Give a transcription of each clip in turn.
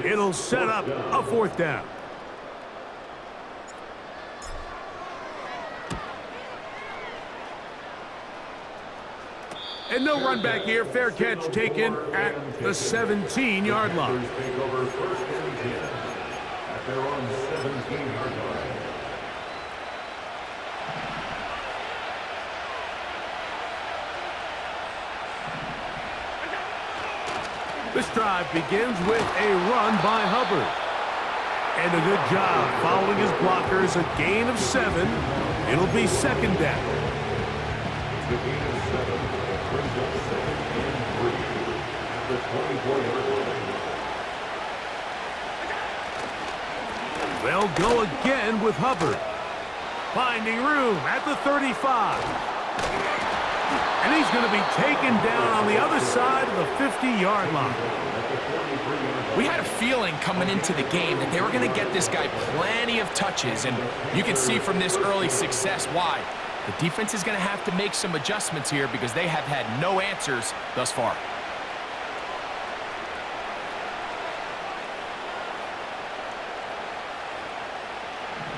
It'll set up a fourth down. And no run back here. Fair catch taken at the 17-yard line. This drive begins with a run by Hubbard. And a good job following his blockers. A gain of 7. It'll be second down. It's a gain of 7. Brings up 2nd and 3 at the 24-yard line. They'll go again with Hubbard. Finding room at the 35. And he's going to be taken down on the other side of the 50-yard line. We had a feeling coming into the game that they were going to get this guy plenty of touches, and you can see from this early success why. The defense is going to have to make some adjustments here because they have had no answers thus far.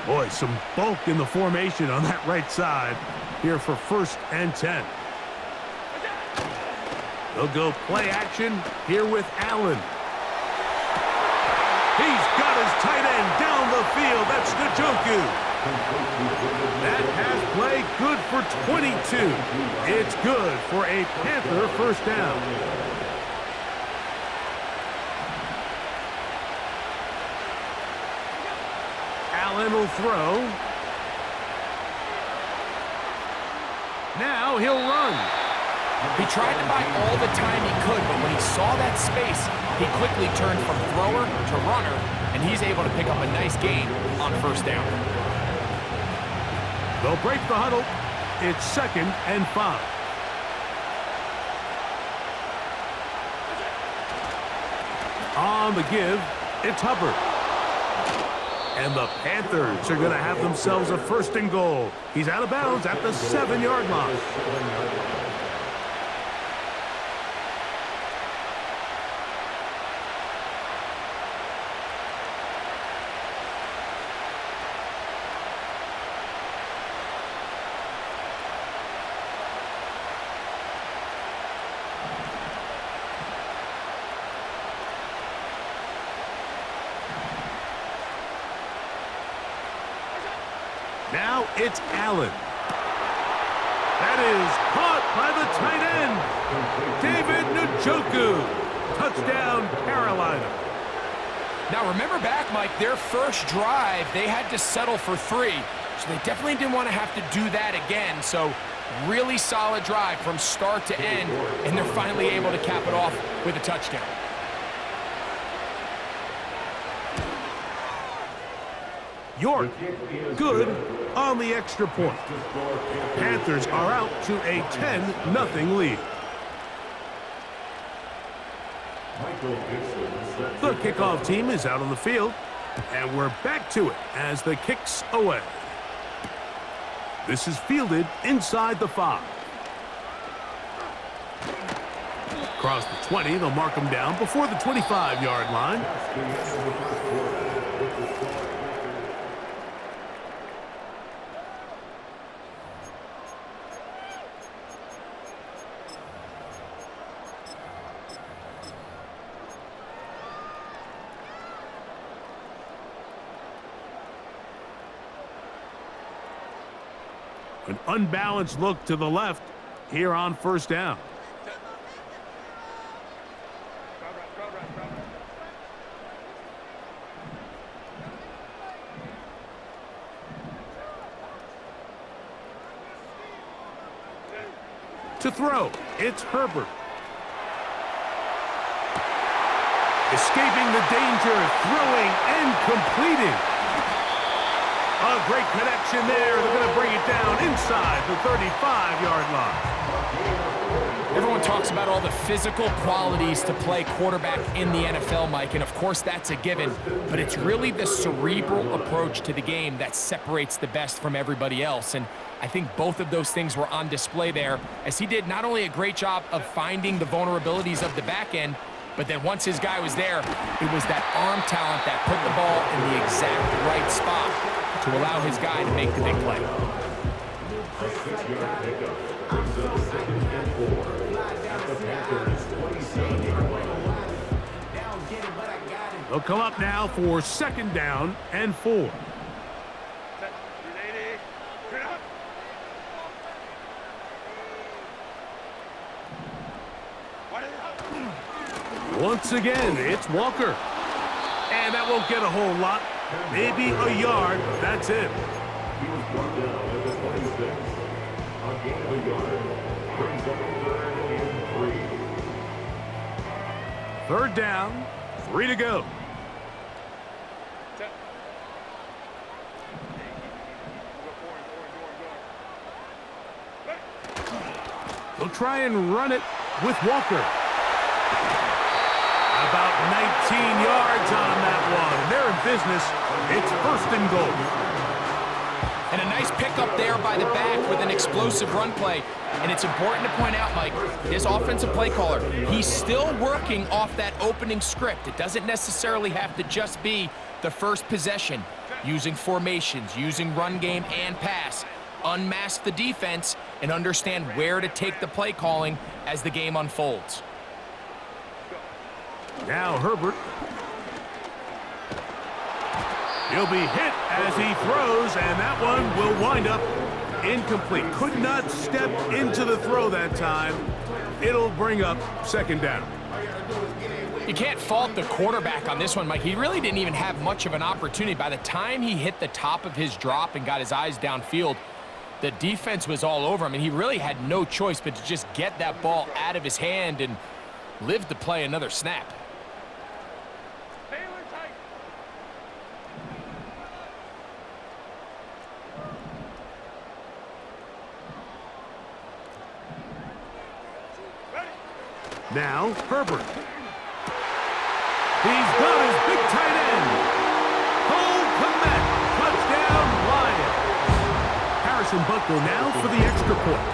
Boy, some bulk in the formation on that right side here for 1st and 10. They'll go play action here with Allen. He's got his tight end down the field. That's Njoku. That pass play good for 22. It's good for a Panther first down. Allen will throw. Now he'll run. He tried to buy all the time he could, but when he saw that space, he quickly turned from thrower to runner, and he's able to pick up a nice gain on first down. They'll break the huddle. It's 2nd and 5. On the give, it's Hubbard. And the Panthers are going to have themselves a 1st and goal. He's out of bounds at the 7-yard line. Now it's Allen. That is caught by the tight end, David Njoku. Touchdown, Carolina. Now remember back, Mike, their first drive, they had to settle for 3. So they definitely didn't want to have to do that again. So really solid drive from start to end, and they're finally able to cap it off with a touchdown. York, good on the extra point. Panthers are out to a 10-0 lead. The kickoff team is out on the field, and we're back to it as the kick's away. This is fielded inside the 5. Across the 20, they'll mark him down before the 25-yard line. An unbalanced look to the left here on first down. To throw, it's Herbert. Escaping the danger, throwing and completing. A great connection there. They're going to bring it down inside the 35-yard line. Everyone talks about all the physical qualities to play quarterback in the NFL, Mike, and of course that's a given, but it's really the cerebral approach to the game that separates the best from everybody else, and I think both of those things were on display there as he did not only a great job of finding the vulnerabilities of the back end, But then once his guy was there, it was that arm talent that put the ball in the exact right spot to allow his guy to make the big play. A 6-yard pickup brings up 2nd and 4 at the Panthers' 27-yard line. They'll come up now for 2nd down and 4. Once again, it's Walker. And that won't get a whole lot. Maybe a yard. That's it. He was brought down at the 26. A gain of a yard brings up 3rd and 3. 3rd down, 3 to go. They'll try and run it with Walker. About 19 yards on that one. And they're in business. It's 1st and goal. And a nice pickup there by the back with an explosive run play. And it's important to point out, Mike, his offensive play caller, he's still working off that opening script. It doesn't necessarily have to just be the first possession. Using formations, using run game and pass. Unmask the defense and understand where to take the play calling as the game unfolds. Now Herbert. He'll be hit as he throws, and that one will wind up incomplete. Could not step into the throw that time. It'll bring up 2nd down. You can't fault the quarterback on this one, Mike. He really didn't even have much of an opportunity. By the time he hit the top of his drop and got his eyes downfield, the defense was all over him, and he really had no choice but to just get that ball out of his hand and live to play another snap. Now Herbert. He's got his big tight end. Cole Kmet. Touchdown, Lions. Harrison Butker now for the extra point.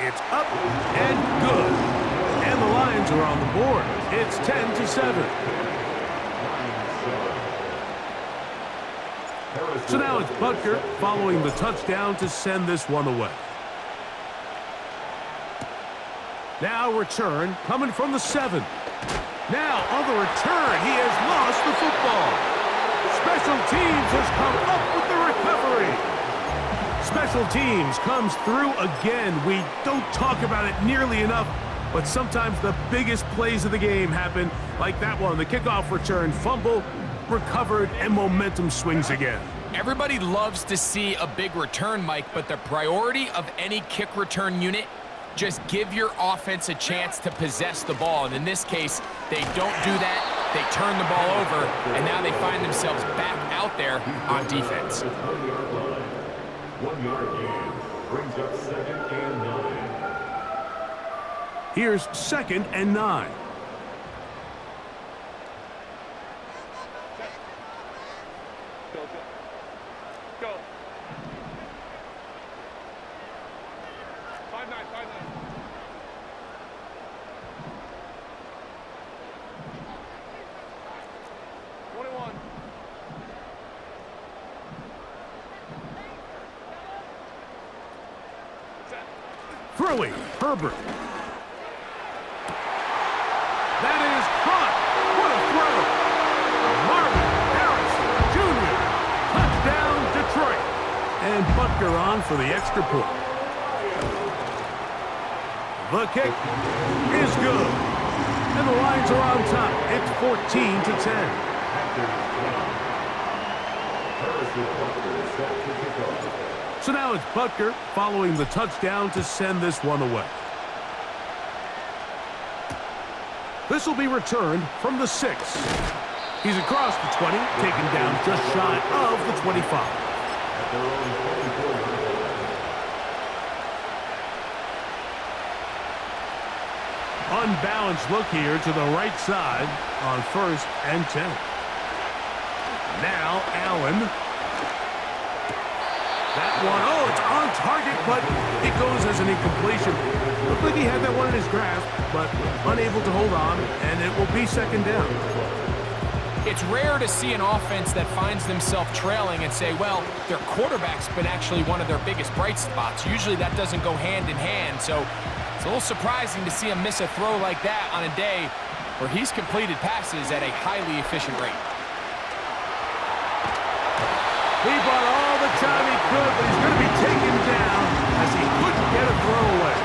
It's up and good. And the Lions are on the board. It's 10-7. So now it's Butker following the touchdown to send this one away. Now return coming from the 7. Now on the return, he has lost the football. Special teams has come up with the recovery. Special teams comes through again. We don't talk about it nearly enough, but sometimes the biggest plays of the game happen like that one. The kickoff return, fumble, recovered, and momentum swings again. Everybody loves to see a big return, Mike, but the priority of any kick return unit, just give your offense a chance to possess the ball. And in this case, they don't do that. They turn the ball over, and now they find themselves back out there on defense. 1 yard gain brings up 2nd and 9. Here's 2nd and 9. Go. 5-9. 21. Throwing, Herbert. That is caught. What a throw. Marvin Harrison Jr. Touchdown, Detroit. And Butker on for the extra point. The kick is good. And the Lions are on top. It's 14-10. So now it's Butker following the touchdown to send this one away. This will be returned from the 6. He's across the 20, taken down just shy of the 25. Unbalanced look here to the right side on 1st and 10. Now Allen. That one, oh, it's on target, but it goes as an incompletion. Looked like he had that one in his grasp, but unable to hold on, and it will be second down. It's rare to see an offense that finds themselves trailing and say, well, their quarterback's been actually one of their biggest bright spots. Usually that doesn't go hand in hand, so it's a little surprising to see him miss a throw like that on a day where he's completed passes at a highly efficient rate. He bought all the time he could, but he's going to be taken down as he couldn't get a throw away.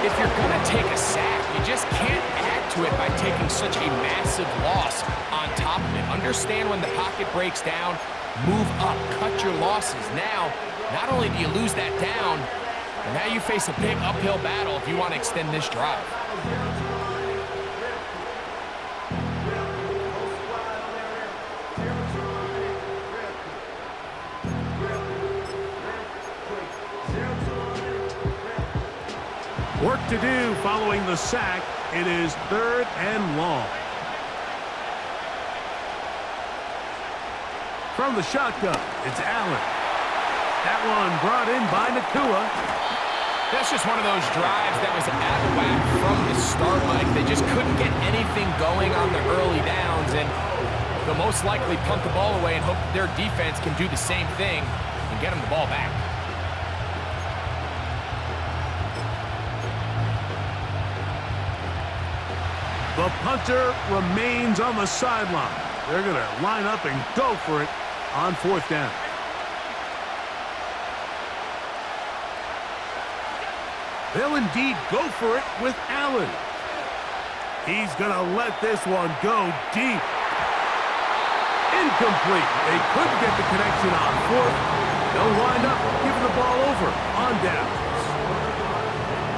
If you're going to take a sack, you just can't add to it by taking such a massive loss on top of it. Understand when the pocket breaks down, move up, cut your losses. Now, not only do you lose that down, but now you face a big uphill battle if you want to extend this drive. Work to do following the sack. It is 3rd and long. From the shotgun, it's Allen. That one brought in by Nakua. That's just one of those drives that was out of whack from the start, Mike. They just couldn't get anything going on the early downs, and they'll most likely punt the ball away and hope that their defense can do the same thing and get them the ball back. The punter remains on the sideline. They're going to line up and go for it on 4th down. They'll indeed go for it with Allen. He's going to let this one go deep. Incomplete. They couldn't get the connection on 4th. They'll wind up giving the ball over on downs.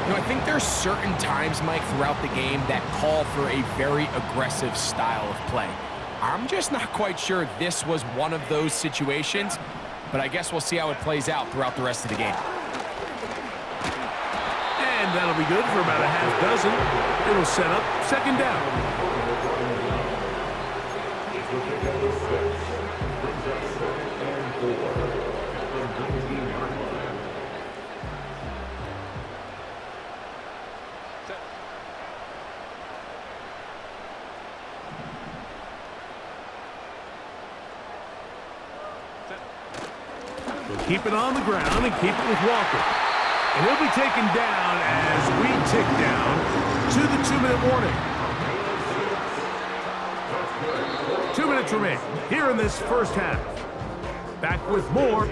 You know, I think there's certain times, Mike, throughout the game that call for a very aggressive style of play. I'm just not quite sure this was one of those situations, but I guess we'll see how it plays out throughout the rest of the game. And that'll be good for about a half dozen. It'll set up 2nd down. Keep it on the ground and keep it with Walker. And he'll be taken down as we tick down to the 2-minute warning. 2 minutes remain here in this first half. Back with more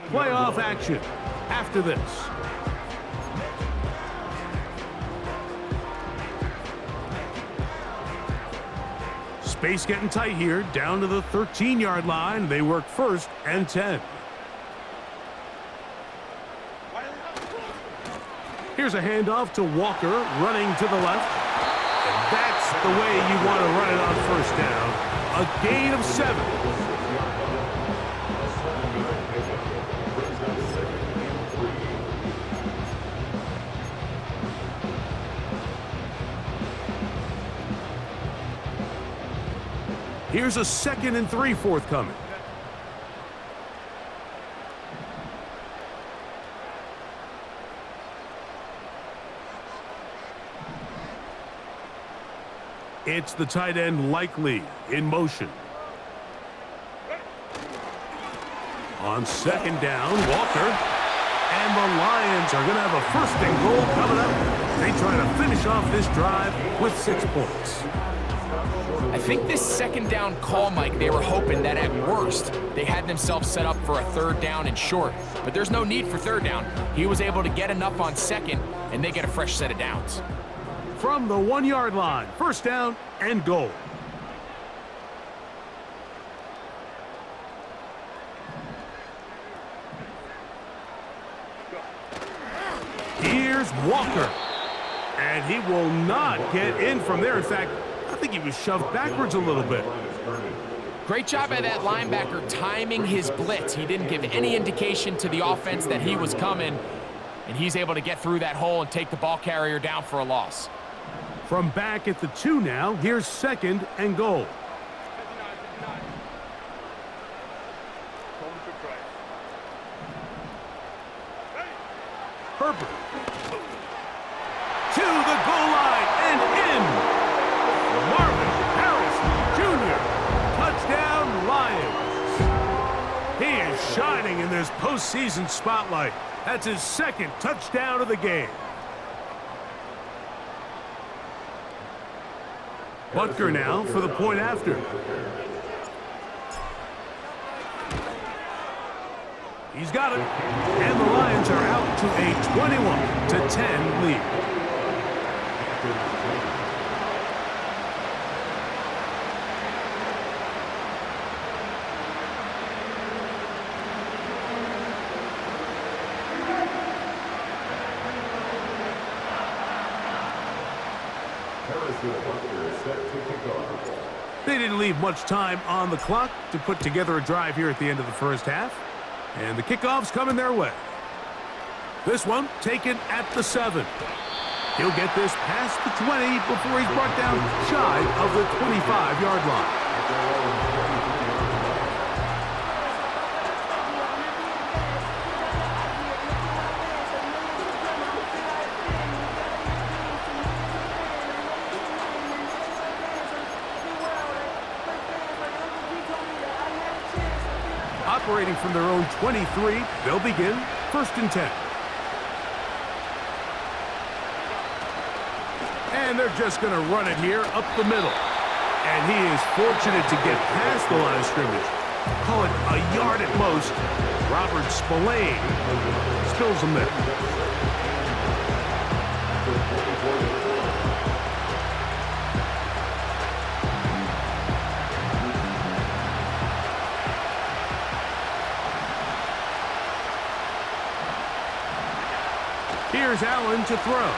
playoff action after this. Space getting tight here, down to the 13-yard line. They work 1st and 10. Here's a handoff to Walker, running to the left. And that's the way you want to run it on 1st down. A gain of 7. Here's a 2nd and 3 forthcoming. It's the tight end Likely in motion. On 2nd down, Walker. And the Lions are going to have a 1st and goal coming up. They try to finish off this drive with 6 points. I think this 2nd down call, Mike, they were hoping that at worst they had themselves set up for a 3rd down and short. But there's no need for 3rd down. He was able to get enough on 2nd, and they get a fresh set of downs. From the 1-yard line, 1st down and goal. Here's Walker. And he will not get in from there. In fact, I think he was shoved backwards a little bit. Great job by that linebacker timing his blitz. He didn't give any indication to the offense that he was coming, and he's able to get through that hole and take the ball carrier down for a loss. From back at the 2 now, here's 2nd and goal. Herbert. To the goal line and in. Marvin Harrison Jr. Touchdown, Lions. He is shining in this postseason spotlight. That's his 2nd touchdown of the game. Butker now for the point after. He's got it. And the Lions are out to a 21-10 lead. They didn't leave much time on the clock to put together a drive here at the end of the 1st half. And the kickoff's coming their way. This one taken at the 7. He'll get this past the 20 before he's brought down shy of the 25-yard line. Operating from their own 23, they'll begin 1st and 10. And they're just going to run it here up the middle. And he is fortunate to get past the line of scrimmage. Call it a yard at most. Robert Spillane spills him there. Here's Allen to throw.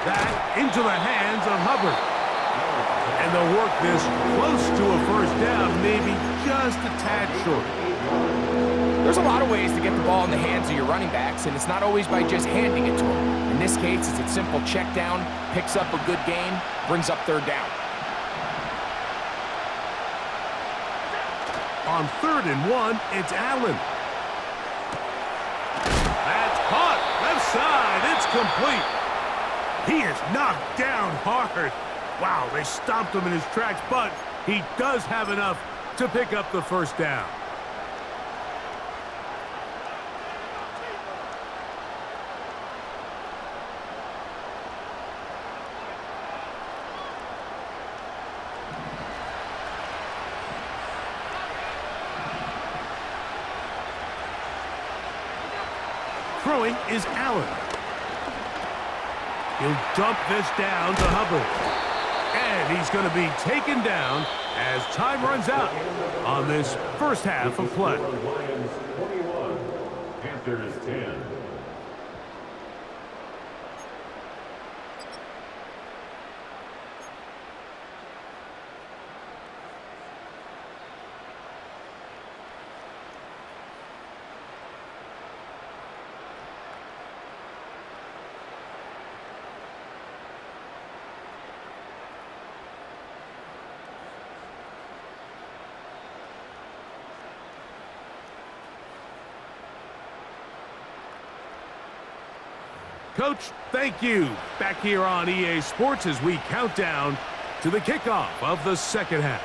That into the hands of Hubbard. And they'll work this close to a 1st down, maybe just a tad short. There's a lot of ways to get the ball in the hands of your running backs, and it's not always by just handing it to them. In this case, it's a simple check down, picks up a good gain, brings up 3rd down. On 3rd and 1, it's Allen. That's caught. Left side. It's complete. He is knocked down hard. Wow, they stomped him in his tracks, but he does have enough to pick up the 1st down. Throwing is Allen. He'll dump this down to Hubbard. And he's going to be taken down as time runs out on this first half of play. Lions 21, Panthers 10. Coach, thank you. Back here on EA Sports as we count down to the kickoff of the second half.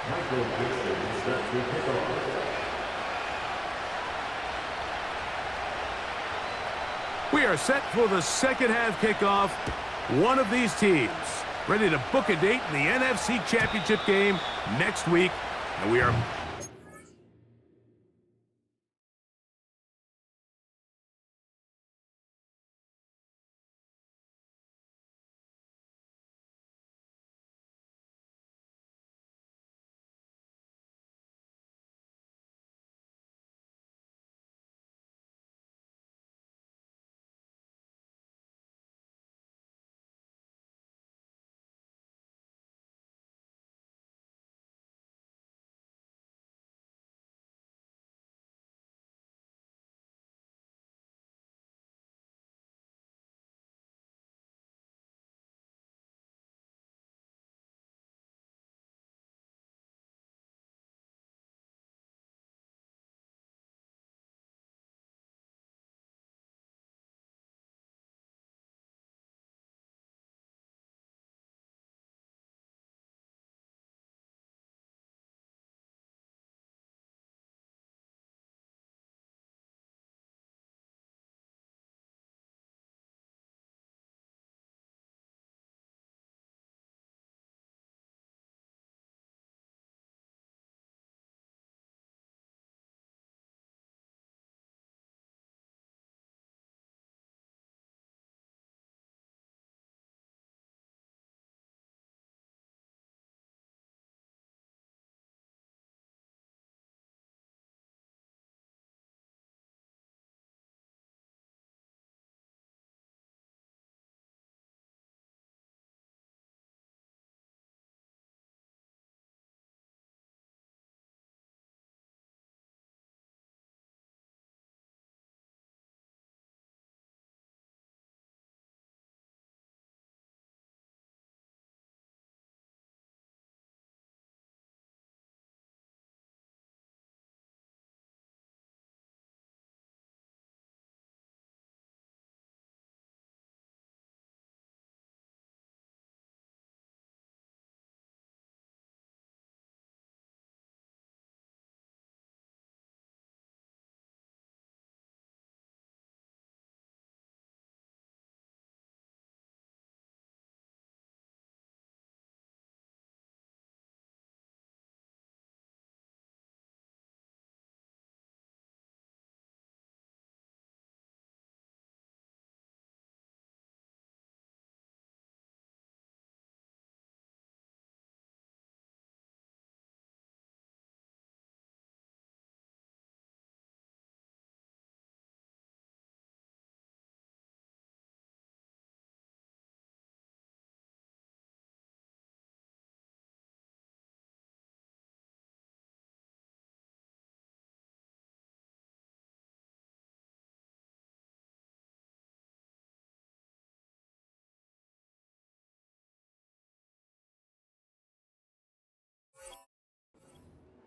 Michael Dixon set to kick off. We are set for the second half kickoff. One of these teams ready to book a date in the NFC Championship game next week. And we are...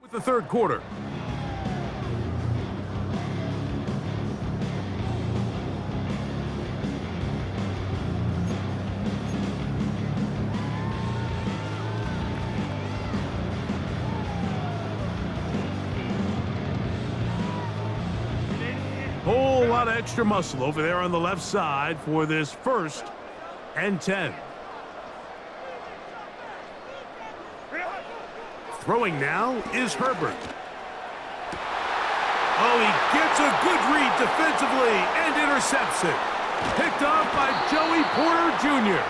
With the third quarter. lot of extra muscle over there on the left side for this 1st and 10. Throwing now is Herbert. Oh, he gets a good read defensively and intercepts it. Picked off by Joey Porter Jr.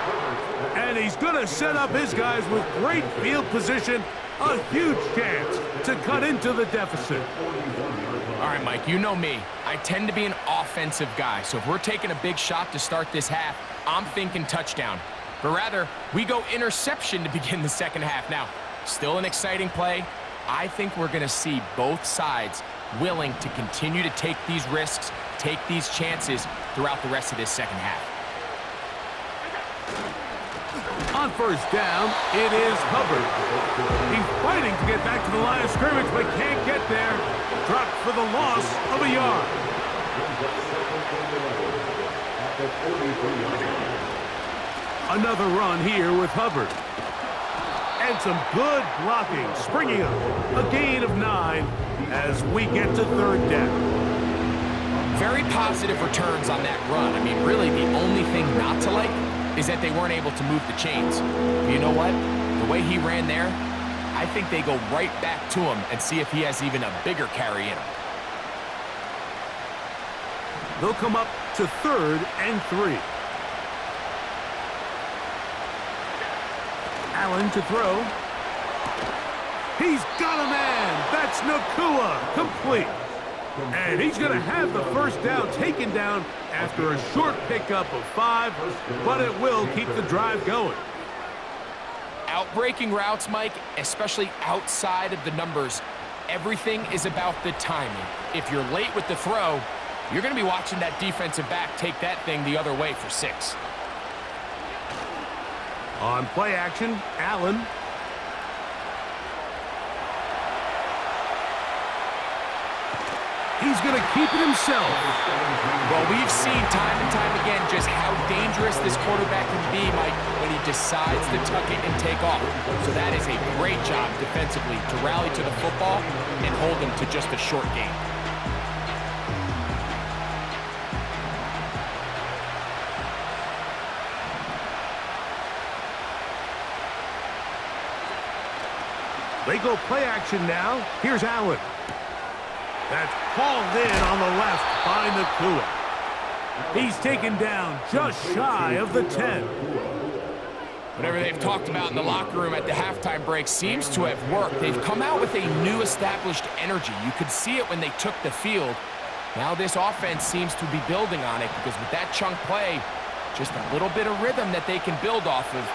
And he's going to set up his guys with great field position. A huge chance to cut into the deficit. All right, Mike, you know me. I tend to be an offensive guy, so if we're taking a big shot to start this half, I'm thinking touchdown. But rather, we go interception to begin the second half. Now, still an exciting play. I think we're going to see both sides willing to continue to take these risks, take these chances throughout the rest of this second half. On 1st down, it is Hubbard. He's fighting to get back to the line of scrimmage, but can't get there. Dropped for the loss of a yard. Another run here with Hubbard. And some good blocking, springing up. A gain of 9 as we get to 3rd down. Very positive returns on that run. I mean, really, the only thing not to like is that they weren't able to move the chains. But you know what? The way he ran there, I think they go right back to him and see if he has even a bigger carry in him. They'll come up to 3rd and 3. Allen to throw. He's got a man. That's Nakua. Complete. And he's going to have the 1st down taken down after a short pickup of 5, but it will keep the drive going. Outbreaking routes, Mike, especially outside of the numbers, everything is about the timing. If you're late with the throw, you're going to be watching that defensive back take that thing the other way for 6. On play action, Allen. He's going to keep it himself. Well, we've seen time and time again just how dangerous this quarterback can be, Mike, when he decides to tuck it and take off. So that is a great job defensively to rally to the football and hold him to just a short gain. They go play action now. Here's Allen. That's called in on the left by Nakua. He's taken down just shy of the 10. Whatever they've talked about in the locker room at the halftime break seems to have worked. They've come out with a new established energy. You could see it when they took the field. Now this offense seems to be building on it because with that chunk play, just a little bit of rhythm that they can build off of.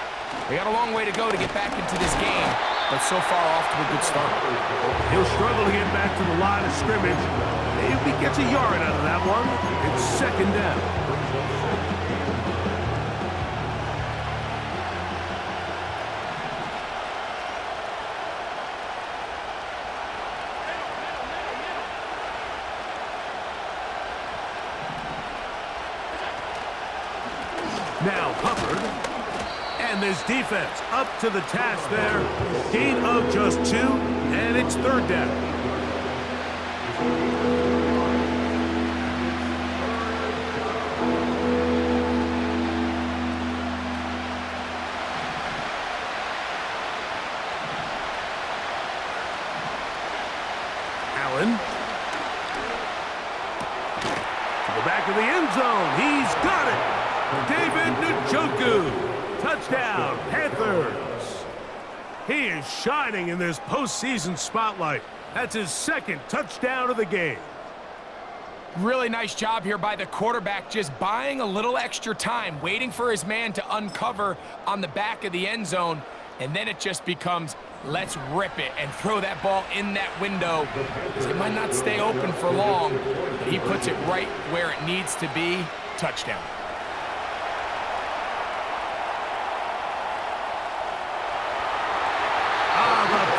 They got a long way to go to get back into this game, but so far off to a good start. He'll struggle to get back to the line of scrimmage. Maybe gets a yard out of that one. It's 2nd down. Now Hubbard. And this defense up to the task there. Gain of just 2, and it's 3rd down. Allen. To the back of the end zone. He's got it. David Njoku. Touchdown, Panthers. He is shining in this postseason spotlight. That's his 2nd touchdown of the game. Really nice job here by the quarterback, just buying a little extra time, waiting for his man to uncover on the back of the end zone, and then it just becomes, let's rip it and throw that ball in that window. It might not stay open for long, but he puts it right where it needs to be. Touchdown.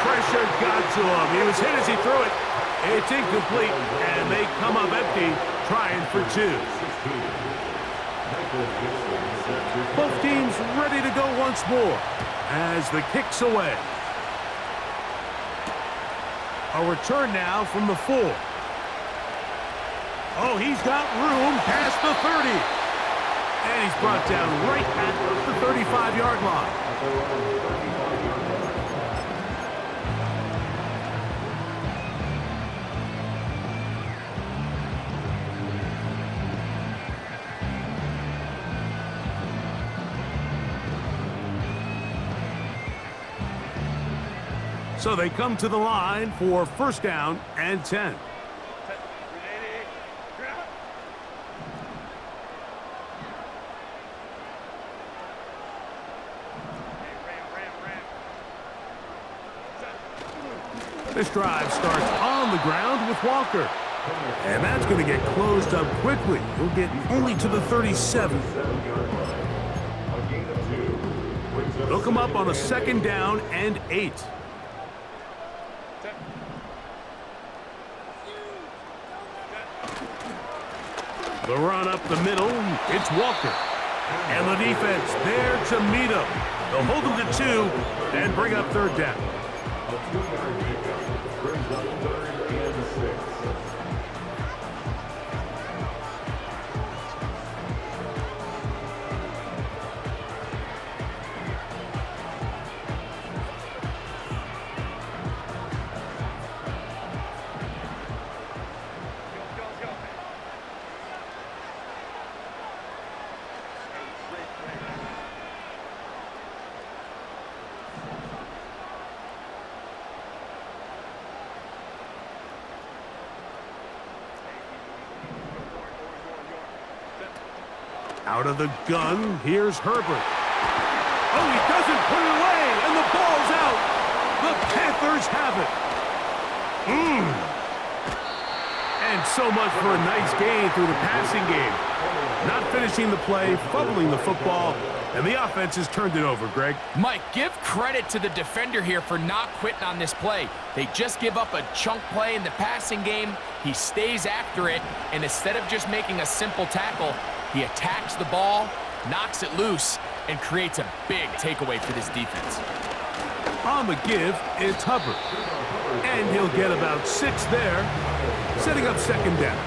Pressure got to him. He was hit as he threw it. It's incomplete, and they come up empty, trying for 2. Both teams ready to go once more as the kick's away. A return now from the 4. Oh, he's got room the 30. And he's brought down right at the 35-yard line. So they come to the line for first down and 10. This drive starts on the ground with Walker. And that's going to get closed up quickly. He'll get only to the 37. They'll come up on a second down and 8. The run up the middle, it's Walker. And the defense there to meet him. They'll hold him to 2 and bring up third down. A 2-yard pickup brings up 3rd and 6. Out of the gun, here's Herbert. Oh, he doesn't put it away, and the ball's out. The Panthers have it. And so much for a nice gain through the passing game. Not finishing the play, fumbling the football, and the offense has turned it over, Greg. Mike, give credit to the defender here for not quitting on this play. They just give up a chunk play in the passing game. He stays after it, and instead of just making a simple tackle, he attacks the ball, knocks it loose, and creates a big takeaway for this defense. On the give, it's Hubbard. And he'll get about 6 there, setting up second down.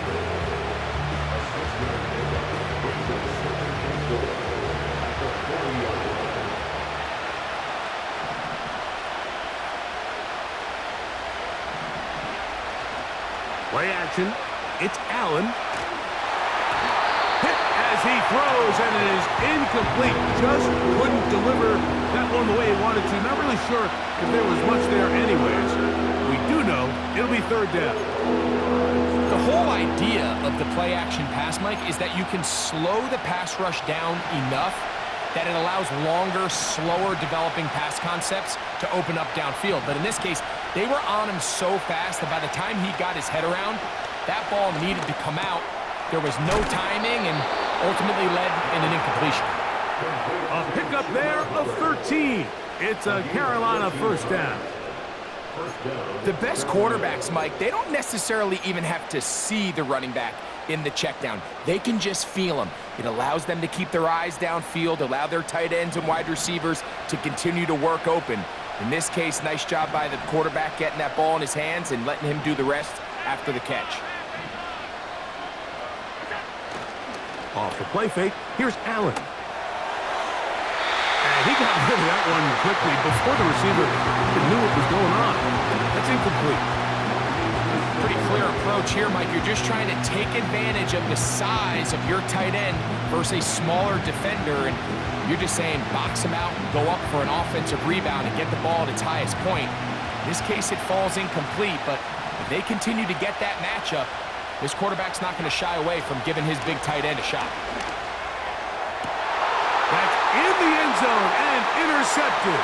Play action, it's Allen. Hit as he throws, and it is incomplete. Just couldn't deliver that one the way he wanted to. Not really sure if there was much there anyways. We do know it'll be third down. The whole idea of the play-action pass, Mike, is that you can slow the pass rush down enough that it allows longer, slower developing pass concepts to open up downfield. But in this case, they were on him so fast that by the time he got his head around, that ball needed to come out. There was no timing and ultimately led in an incompletion. A pickup there of 13. It's a Carolina first down. The best quarterbacks, Mike, they don't necessarily even have to see the running back in the check down. They can just feel him. It allows them to keep their eyes downfield, allow their tight ends and wide receivers to continue to work open. In this case, nice job by the quarterback getting that ball in his hands and letting him do the rest after the catch. Off the play fake, here's Allen. And he got rid of that one quickly before the receiver even knew what was going on. That's incomplete. Pretty clear approach here, Mike. You're just trying to take advantage of the size of your tight end versus a smaller defender, and you're just saying box him out and go up for an offensive rebound and get the ball at its highest point. In this case, it falls incomplete, but if they continue to get that matchup, this quarterback's not going to shy away from giving his big tight end a shot. That's in the end zone and intercepted.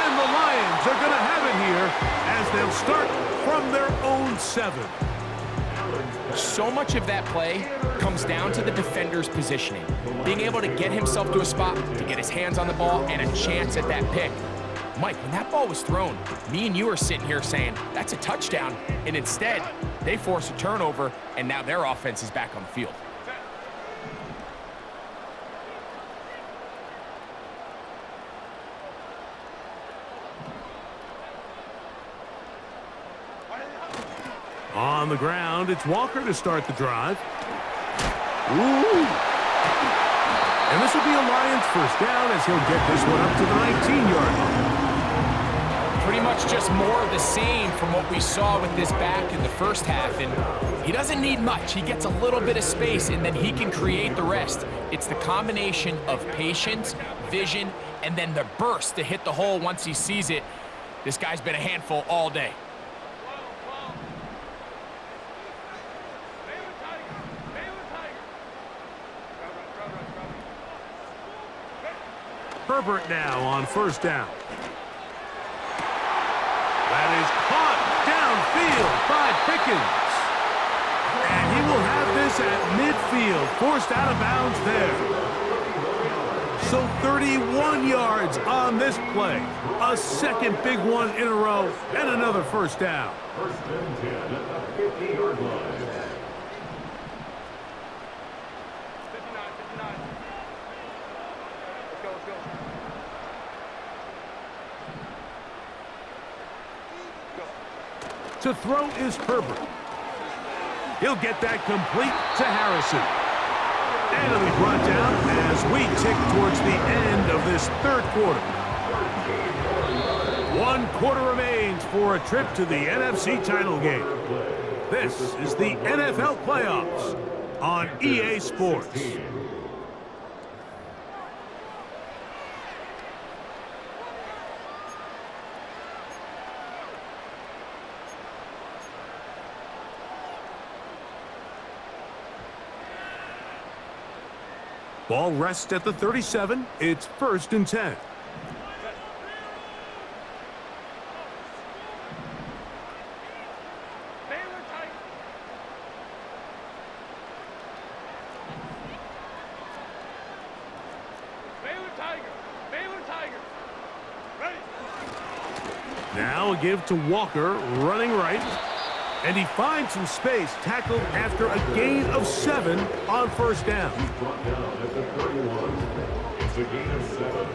And the Lions are going to have it here as they'll start from their own 7. So much of that play comes down to the defender's positioning, being able to get himself to a spot, to get his hands on the ball, and a chance at that pick. Mike, when that ball was thrown, me and you are sitting here saying, that's a touchdown, and instead, they force a turnover, and now their offense is back on the field. On the ground, it's Walker to start the drive. Ooh. And this will be a Lions first down as he'll get this one up to the 19-yard line. Pretty much just more of the same from what we saw with this back in the first half. And he doesn't need much. He gets a little bit of space, and then he can create the rest. It's the combination of patience, vision, and then the burst to hit the hole once he sees it. This guy's been a handful all day. Herbert now on first down. That is caught downfield by Pickens. And he will have this at midfield, forced out of bounds there. So 31 yards on this play. A second big one in a row, and another first down. First and 10 at the 50-yard line. 59. Let's go. To throw is Herbert. He'll get that complete to Harrison. And it'll be brought down as we tick towards the end of this third quarter. 1 quarter remains for a trip to the NFC title game. This is the NFL playoffs on EA Sports. Ball rests at the 37. It's first and 10. Now a give to Walker, running right. And he finds some space, tackled after a gain of 7 on first down. He's brought down at the 31. It's a gain of 7.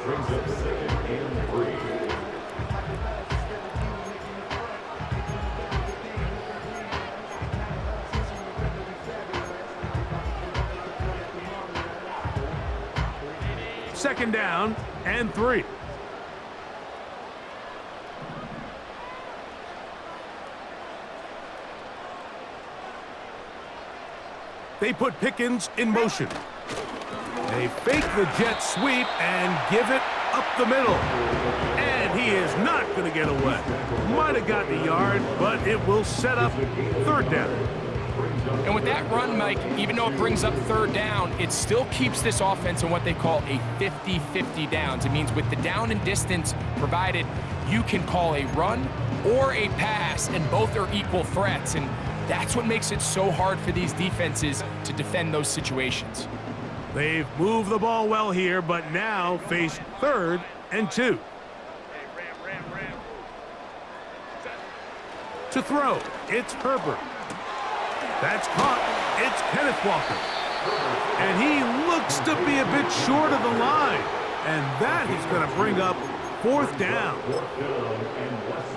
Brings up 2nd and 3. Second down and 3. They put Pickens in motion. They fake the jet sweep and give it up the middle. And he is not going to get away. Might have gotten a yard, but it will set up third down. And with that run, Mike, even though it brings up third down, it still keeps this offense in what they call a 50-50 downs. It means with the down and distance provided, you can call a run or a pass, and both are equal threats. And that's what makes it so hard for these defenses to defend those situations. They've moved the ball well here, but now face 3rd and 2. To throw, it's Herbert. That's caught. It's Kenneth Walker. And he looks to be a bit short of the line. And that is going to bring up 4th down.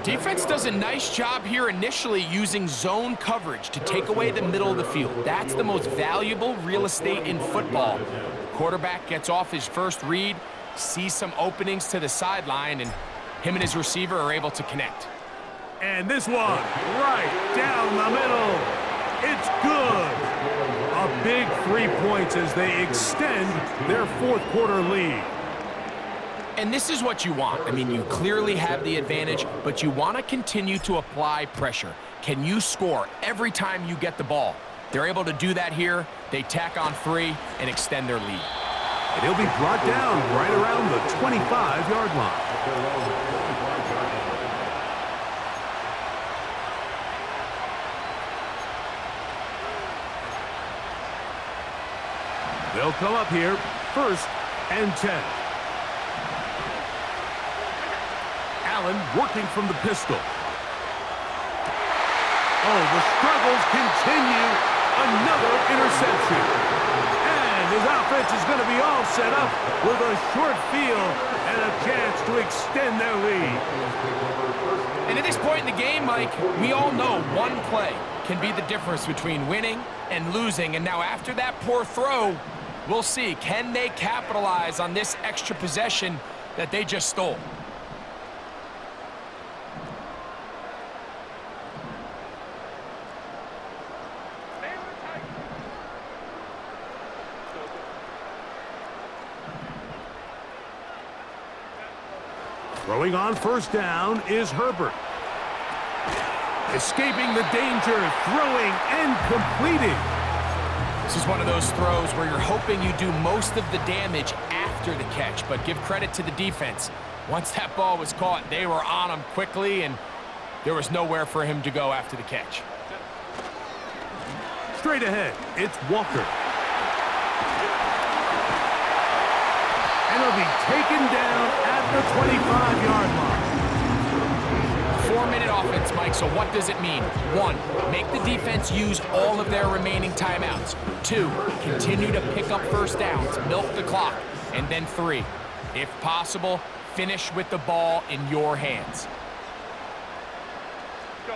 Defense does a nice job here initially using zone coverage to take away the middle of the field. That's the most valuable real estate in football. Quarterback gets off his first read, sees some openings to the sideline, and him and his receiver are able to connect. And this one, right down the middle. It's good. A big 3 points as they extend their 4th quarter lead. And this is what you want. I mean, you clearly have the advantage, but you want to continue to apply pressure. Can you score every time you get the ball? They're able to do that here. They tack on 3 and extend their lead. And he'll be brought down right around the 25-yard line. They'll come up here, 1st and 10. Allen working from the pistol. Oh, the struggles continue. Another interception. And his offense is going to be all set up with a short field and a chance to extend their lead. And at this point in the game, Mike, we all know one play can be the difference between winning and losing. And now after that poor throw, we'll see, can they capitalize on this extra possession that they just stole? Throwing on first down is Herbert. Escaping the danger, throwing and completing. This is one of those throws where you're hoping you do most of the damage after the catch, but give credit to the defense. Once that ball was caught, they were on him quickly, and there was nowhere for him to go after the catch. Straight ahead, it's Walker. And he'll be taken down at the 25-yard line. 4-minute offense, Mike, so what does it mean? 1, make the defense use all of their remaining timeouts. 2, continue to pick up first downs, milk the clock. And then 3, if possible, finish with the ball in your hands. Go.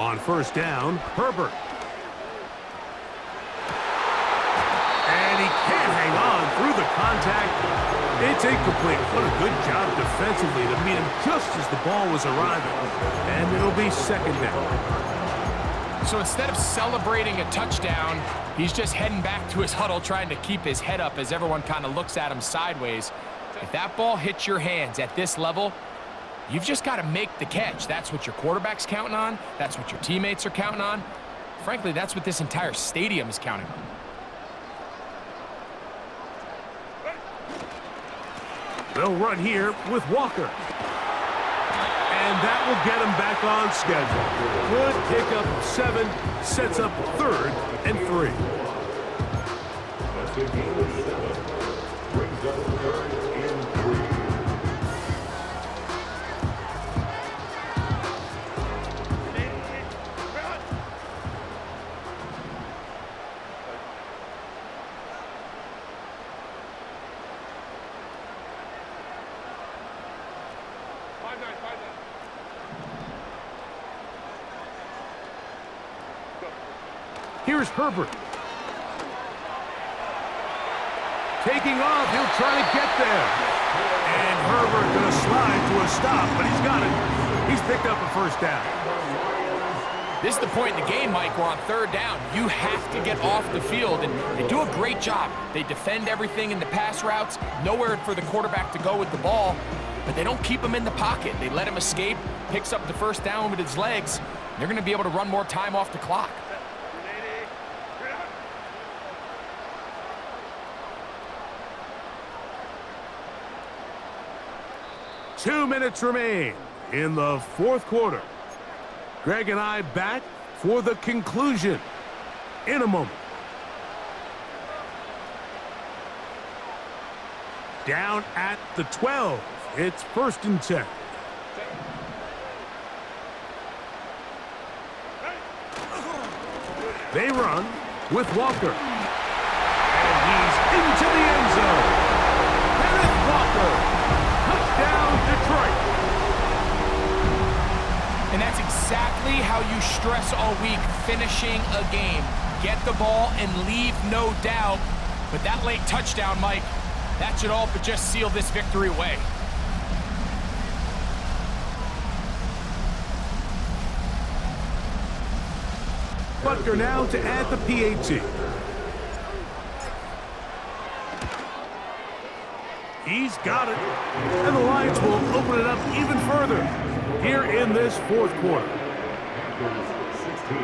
On first down, Herbert. And he can't hang on through the contact. It's incomplete. What a good job defensively to meet him just as the ball was arriving. And it'll be second down. So instead of celebrating a touchdown, he's just heading back to his huddle trying to keep his head up as everyone kind of looks at him sideways. If that ball hits your hands at this level, you've just got to make the catch. That's what your quarterback's counting on. That's what your teammates are counting on. Frankly, that's what this entire stadium is counting on. They'll run here with Walker. And that will get him back on schedule. Good pickup of 7, sets up 3rd and 3. That's a gain of 7. Brings up 3rd and 3. Here's Herbert. Taking off, he'll try to get there. And Herbert going to slide to a stop, but he's got it. He's picked up a first down. This is the point in the game, Mike, where on 3rd down, you have to get off the field, and they do a great job. They defend everything in the pass routes, nowhere for the quarterback to go with the ball, but they don't keep him in the pocket. They let him escape, picks up the first down with his legs. They're going to be able to run more time off the clock. 2 minutes remain in the 4th quarter. Greg and I back for the conclusion in a moment. Down at the 12. It's 1st and 10. They run with Walker. And he's into the end zone. Kenneth Walker. Touchdown, Detroit. And that's exactly how you stress all week, finishing a game. Get the ball and leave no doubt. But that late touchdown, Mike, that should all but just seal this victory away. Butker now to add the PAT. He's got it. And the Lions will open it up even further here in this 4th quarter. Panthers 16.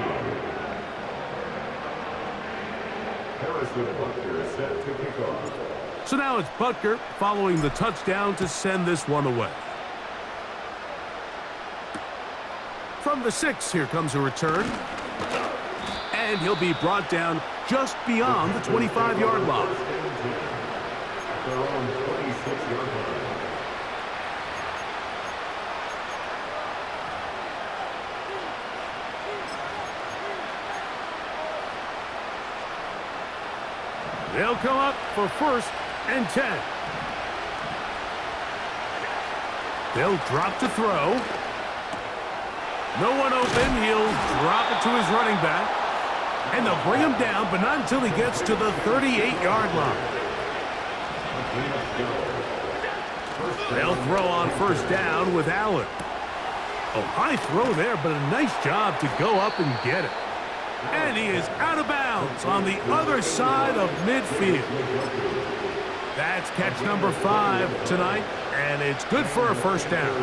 Harrison Butker set to kick off. So now it's Butker following the touchdown to send this one away. From the 6, here comes a return. And he'll be brought down just beyond the 25-yard line. Their own 26-yard line. They'll come up for 1st and 10. They'll drop to throw. No one open. He'll drop it to his running back. And they'll bring him down, but not until he gets to the 38-yard line. They'll throw on first down with Allen. Oh, high throw there, but a nice job to go up and get it. And he is out of bounds on the other side of midfield. That's catch number 5 tonight, and it's good for a first down.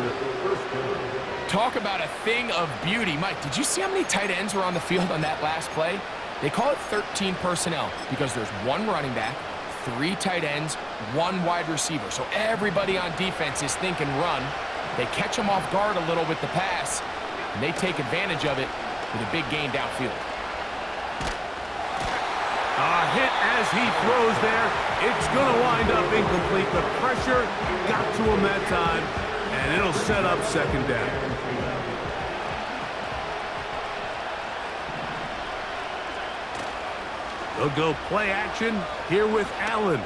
Talk about a thing of beauty. Mike, did you see how many tight ends were on the field on that last play? They call it 13 personnel because there's 1 running back, 3 tight ends, 1 wide receiver. So everybody on defense is thinking run. They catch them off guard a little with the pass, and they take advantage of it with a big gain downfield. A hit as he throws there. It's going to wind up incomplete. The pressure got to him that time, and it'll set up second down. They'll go play action here with Allen.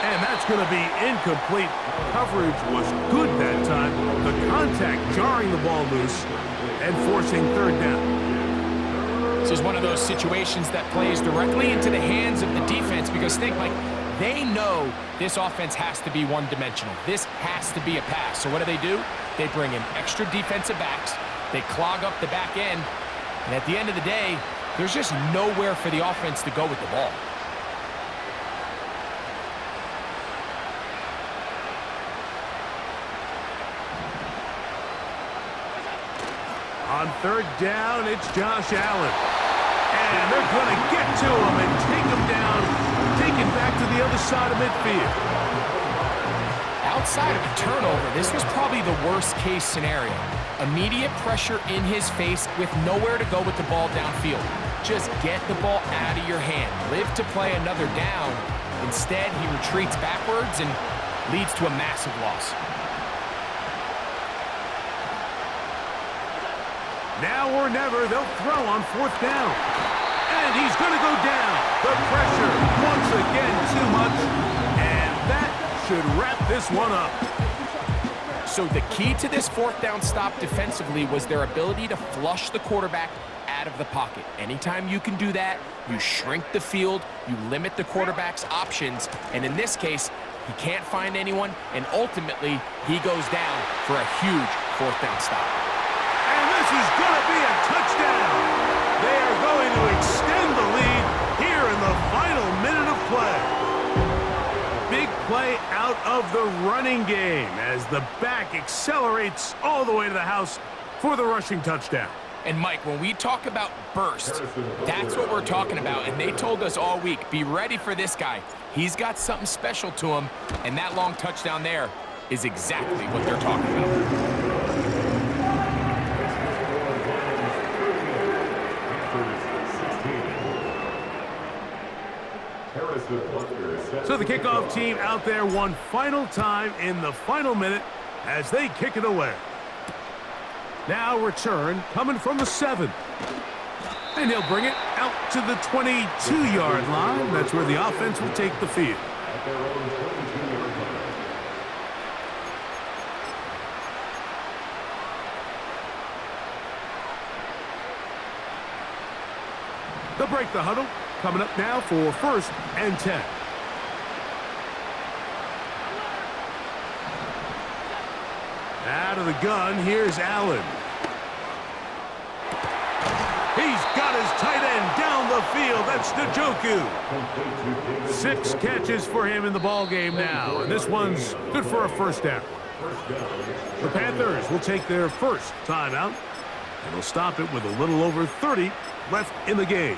And that's going to be incomplete. Coverage was good that time. The contact jarring the ball loose and forcing third down. This is one of those situations that plays directly into the hands of the defense because think, like, they know this offense has to be one-dimensional. This has to be a pass. So what do? They bring in extra defensive backs. They clog up the back end. And at the end of the day, there's just nowhere for the offense to go with the ball. On third down, it's Josh Allen. And they're going to get to him and take him down, take him back to the other side of midfield. Outside of a turnover, this was probably the worst-case scenario. Immediate pressure in his face with nowhere to go with the ball downfield. Just get the ball out of your hand. Live to play another down. Instead, he retreats backwards and leads to a massive loss. Now or never, they'll throw on fourth down. And he's going to go down. The pressure, once again, too much. And that should wrap this one up. So the key to this fourth down stop defensively was their ability to flush the quarterback out of the pocket. Anytime you can do that, you shrink the field, you limit the quarterback's options, and in this case, he can't find anyone, and ultimately, he goes down for a huge fourth down stop. And this is going to be a touchdown. They are going to extend the lead here in the final minute of play. Big play out of the running game as the back accelerates all the way to the house for the rushing touchdown. And Mike, when we talk about burst, that's what we're talking about. And they told us all week, be ready for this guy. He's got something special to him, and that long touchdown there is exactly what they're talking about. So the kickoff team out there one final time in the final minute as they kick it away. Now return coming from the 7. And he'll bring it out to the 22-yard line. That's where the offense will take the field. At their own 22-yard line. They'll break the huddle. Coming up now for 1st and 10. Out of the gun, here's Allen. He's got his tight end down the field. That's Njoku. 6 catches for him in the ball game now, and this one's good for a first down. The Panthers will take their first timeout, and they'll stop it with a little over 30 left in the game.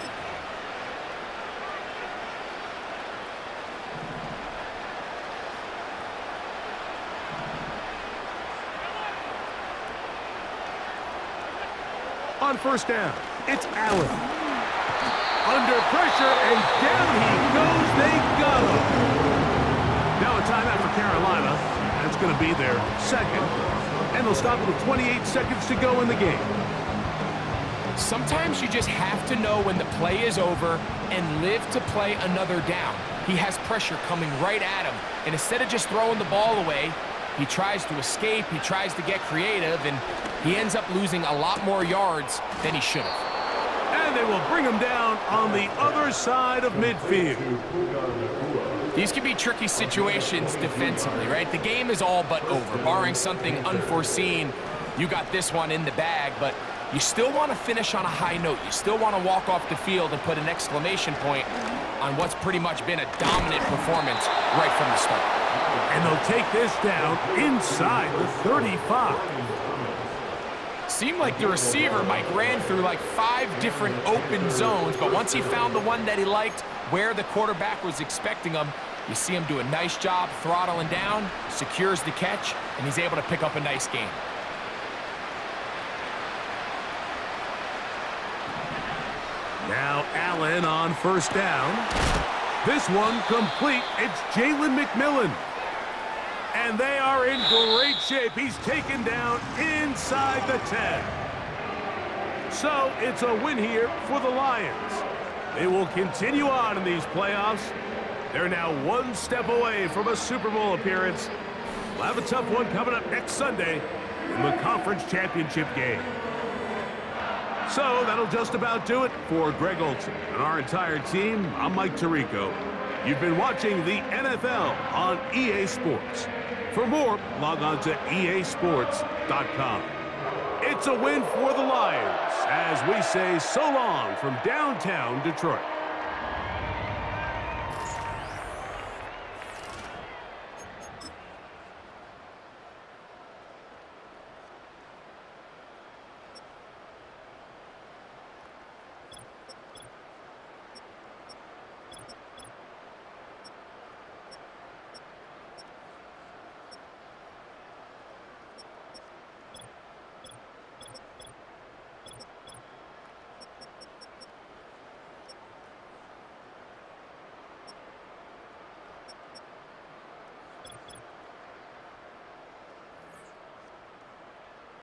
On first down, it's Allen. Under pressure, and down he goes. They got him. Now a timeout for Carolina. That's going to be their second. And they'll stop it with 28 seconds to go in the game. Sometimes you just have to know when the play is over and live to play another down. He has pressure coming right at him, and instead of just throwing the ball away, he tries to escape, he tries to get creative, and he ends up losing a lot more yards than he should have. And they will bring him down on the other side of midfield. These can be tricky situations defensively, right? The game is all but over. Barring something unforeseen, you got this one in the bag, but you still want to finish on a high note. You still want to walk off the field and put an exclamation point on what's pretty much been a dominant performance right from the start. And they'll take this down inside the 35. Seemed like the receiver, Mike, ran through like 5 different open zones, but once he found the one that he liked, where the quarterback was expecting him, you see him do a nice job throttling down, secures the catch, and he's able to pick up a nice gain. Now Allen on first down. This one complete. It's Jalen McMillan. And they are in great shape. He's taken down inside the 10. So it's a win here for the Lions. They will continue on in these playoffs. They're now one step away from a Super Bowl appearance. We'll have a tough one coming up next Sunday in the conference championship game. So that'll just about do it for Greg Olson and our entire team. I'm Mike Tirico. You've been watching the NFL on EA Sports. For more, log on to easports.com. It's a win for the Lions as we say so long from downtown Detroit.